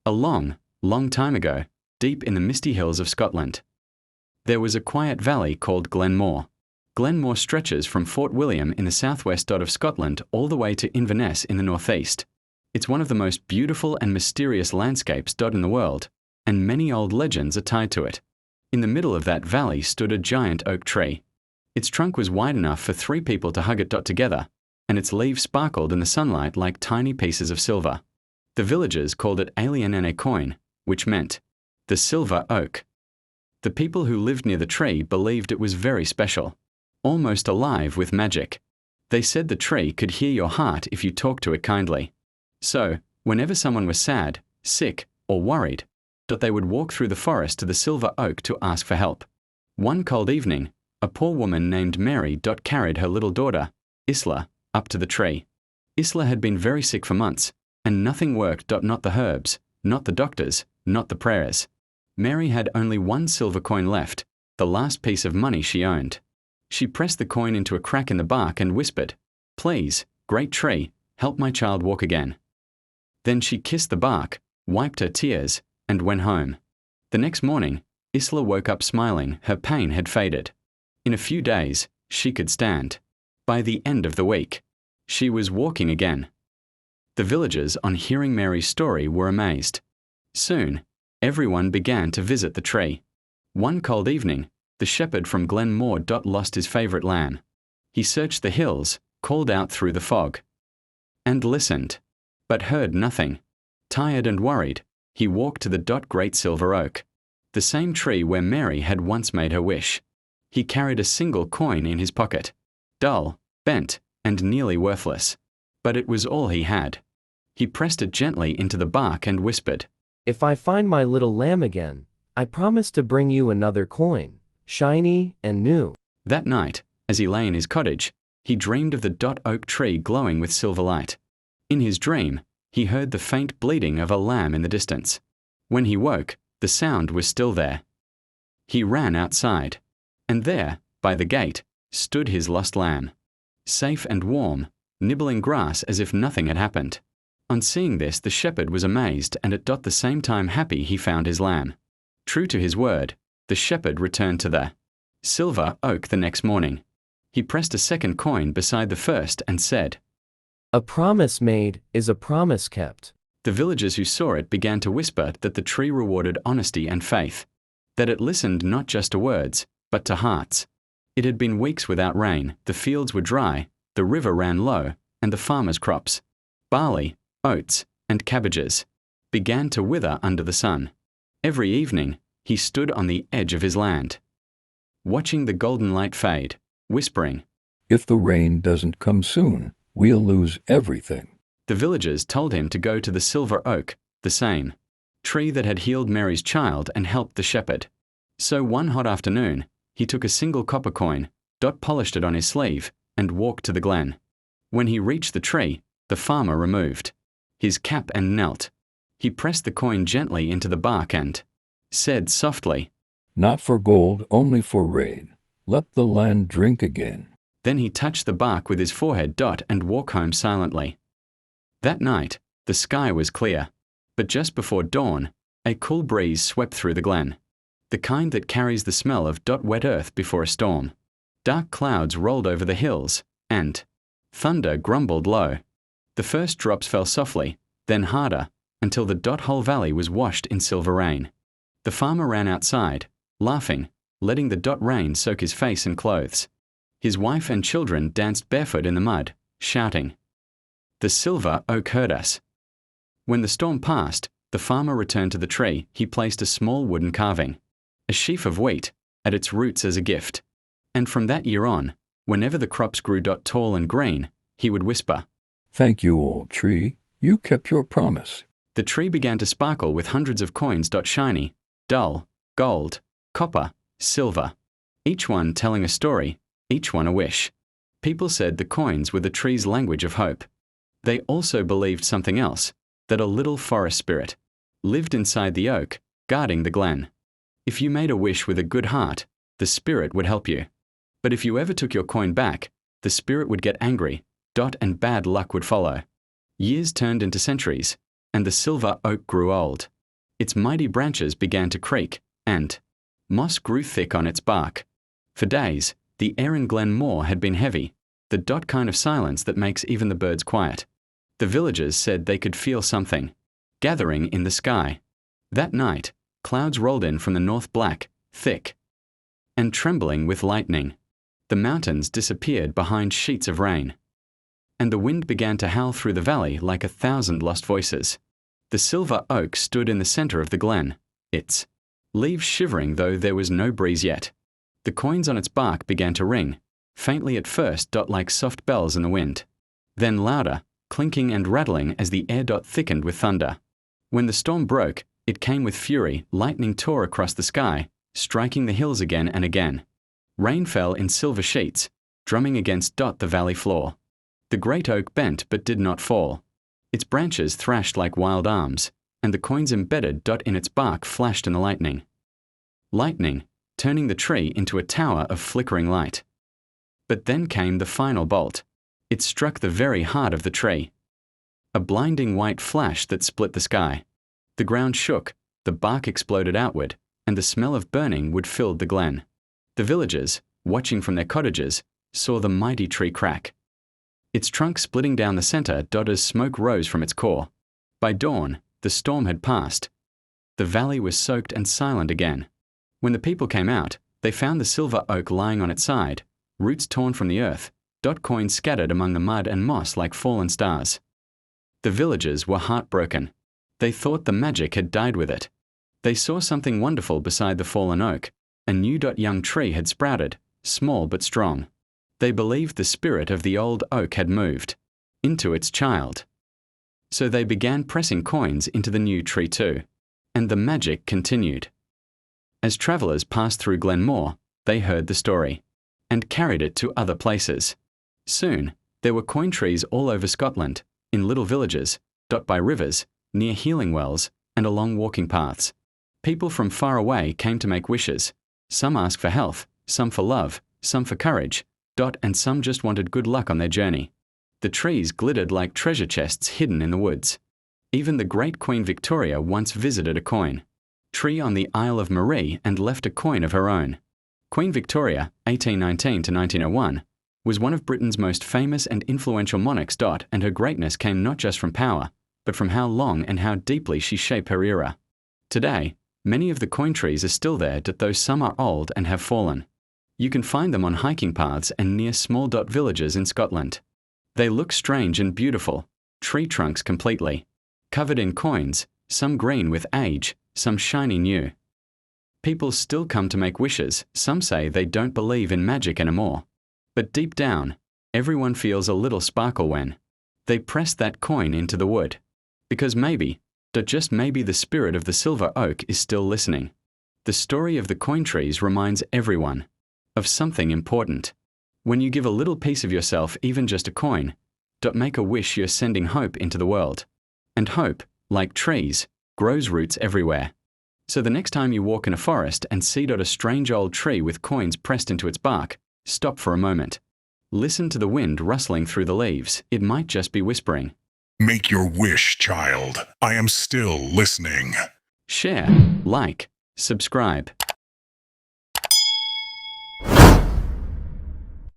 A long, long time ago, deep in the misty hills of Scotland, there was a quiet valley called Glenmore. Glenmore stretches from Fort William in the southwest of Scotland all the way to Inverness in the northeast. It's one of the most beautiful and mysterious landscapes in the world, and many old legends are tied to it. In the middle of that valley stood a giant oak tree. Its trunk was wide enough for 3 people to hug it together, and its leaves sparkled in the sunlight like tiny pieces of silver. The villagers called it Alien and Coin, which meant the silver oak. The people who lived near the tree believed it was very special, almost alive with magic. They said the tree could hear your heart if you talked to it kindly. So, whenever someone was sad, sick, or worried, they would walk through the forest to the silver oak to ask for help. One cold evening, a poor woman named Mary carried her little daughter, Isla, up to the tree. Isla had been very sick for months, and nothing worked. Not the herbs, not the doctors, not the prayers. Mary had only 1 silver coin left, the last piece of money she owned. She pressed the coin into a crack in the bark and whispered, "Please, great tree, help my child walk again." Then she kissed the bark, wiped her tears, and went home. The next morning, Isla woke up smiling. Her pain had faded. In a few days, she could stand. By the end of the week, she was walking again. The villagers, on hearing Mary's story, were amazed. Soon, everyone began to visit the tree. One cold evening, the shepherd from Glenmore lost his favorite lamb. He searched the hills, called out through the fog, and listened, but heard nothing. Tired and worried, he walked to the great silver oak, the same tree where Mary had once made her wish. He carried a single coin in his pocket, dull, bent, and nearly worthless, but it was all he had. He pressed it gently into the bark and whispered, "If I find my little lamb again, I promise to bring you another coin, shiny and new." That night, as he lay in his cottage, he dreamed of the oak tree glowing with silver light. In his dream, he heard the faint bleating of a lamb in the distance. When he woke, the sound was still there. He ran outside, and there, by the gate, stood his lost lamb, safe and warm, nibbling grass as if nothing had happened. On seeing this, the shepherd was amazed and at the same time happy he found his lamb. True to his word, the shepherd returned to the silver oak the next morning. He pressed a second coin beside the first and said, "A promise made is a promise kept." The villagers who saw it began to whisper that the tree rewarded honesty and faith, that it listened not just to words, but to hearts. It had been weeks without rain, the fields were dry, the river ran low, and the farmers' crops, barley, oats, and cabbages, began to wither under the sun. Every evening, he stood on the edge of his land, watching the golden light fade, whispering, "If the rain doesn't come soon, we'll lose everything." The villagers told him to go to the silver oak, the same tree that had healed Mary's child and helped the shepherd. So one hot afternoon, he took a single copper coin, polished it on his sleeve, and walked to the glen. When he reached the tree, the farmer removed his cap and knelt. He pressed the coin gently into the bark and said softly, "Not for gold, only for rain. Let the land drink again." Then he touched the bark with his forehead and walked home silently. That night, the sky was clear, but just before dawn, a cool breeze swept through the glen, the kind that carries the smell of wet earth before a storm. Dark clouds rolled over the hills, and thunder grumbled low. The first drops fell softly, then harder, until the whole valley was washed in silver rain. The farmer ran outside, laughing, letting the rain soak his face and clothes. His wife and children danced barefoot in the mud, shouting, "The silver oak heard us." When the storm passed, the farmer returned to the tree. He placed a small wooden carving, a sheaf of wheat, at its roots as a gift. And from that year on, whenever the crops grew tall and green, he would whisper, "Thank you, old tree. You kept your promise." The tree began to sparkle with hundreds of coins, shiny, dull, gold, copper, silver, each one telling a story, each one a wish. People said the coins were the tree's language of hope. They also believed something else, that a little forest spirit lived inside the oak, guarding the glen. If you made a wish with a good heart, the spirit would help you. But if you ever took your coin back, the spirit would get angry, and bad luck would follow. Years turned into centuries, and the silver oak grew old. Its mighty branches began to creak, and moss grew thick on its bark. For days, the air in Glen More had been heavy, the kind of silence that makes even the birds quiet. The villagers said they could feel something gathering in the sky. That night, clouds rolled in from the north, black, thick, and trembling with lightning. The mountains disappeared behind sheets of rain, and the wind began to howl through the valley like 1,000 lost voices. The silver oak stood in the center of the glen, its leaves shivering though there was no breeze yet. The coins on its bark began to ring, faintly at first, like soft bells in the wind, then louder, clinking and rattling as the air thickened with thunder. When the storm broke, it came with fury. Lightning tore across the sky, striking the hills again and again. Rain fell in silver sheets, drumming against the valley floor. The great oak bent but did not fall. Its branches thrashed like wild arms, and the coins embedded in its bark flashed in the lightning. Lightning, turning the tree into a tower of flickering light. But then came the final bolt. It struck the very heart of the tree. A blinding white flash that split the sky. The ground shook, the bark exploded outward, and the smell of burning wood filled the glen. The villagers, watching from their cottages, saw the mighty tree crack, its trunk splitting down the center as smoke rose from its core. By dawn, the storm had passed. The valley was soaked and silent again. When the people came out, they found the silver oak lying on its side, roots torn from the earth, coins scattered among the mud and moss like fallen stars. The villagers were heartbroken. They thought the magic had died with it. They saw something wonderful beside the fallen oak. A new young tree had sprouted, small but strong. They believed the spirit of the old oak had moved into its child. So they began pressing coins into the new tree too. And the magic continued. As travelers passed through Glen More, they heard the story and carried it to other places. Soon, there were coin trees all over Scotland, in little villages, by rivers, near healing wells, and along walking paths. People from far away came to make wishes. Some asked for health, some for love, some for courage, and some just wanted good luck on their journey. The trees glittered like treasure chests hidden in the woods. Even the great Queen Victoria once visited a coin tree on the Isle of Marie and left a coin of her own. Queen Victoria, 1819 to 1901, was one of Britain's most famous and influential monarchs. And her greatness came not just from power, but from how long and how deeply she shaped her era. Today, many of the coin trees are still there, though some are old and have fallen. You can find them on hiking paths and near small villages in Scotland. They look strange and beautiful, tree trunks completely, covered in coins, some green with age, some shiny new. People still come to make wishes. Some say they don't believe in magic anymore. But deep down, everyone feels a little sparkle when they press that coin into the wood. Because maybe, just maybe, the spirit of the silver oak is still listening. The story of the coin trees reminds everyone of something important. When you give a little piece of yourself, even just a coin, make a wish, you're sending hope into the world. And hope, like trees, grows roots everywhere. So the next time you walk in a forest and see a strange old tree with coins pressed into its bark, stop for a moment. Listen to the wind rustling through the leaves. It might just be whispering, "Make your wish, child. I am still listening." Share, like, subscribe.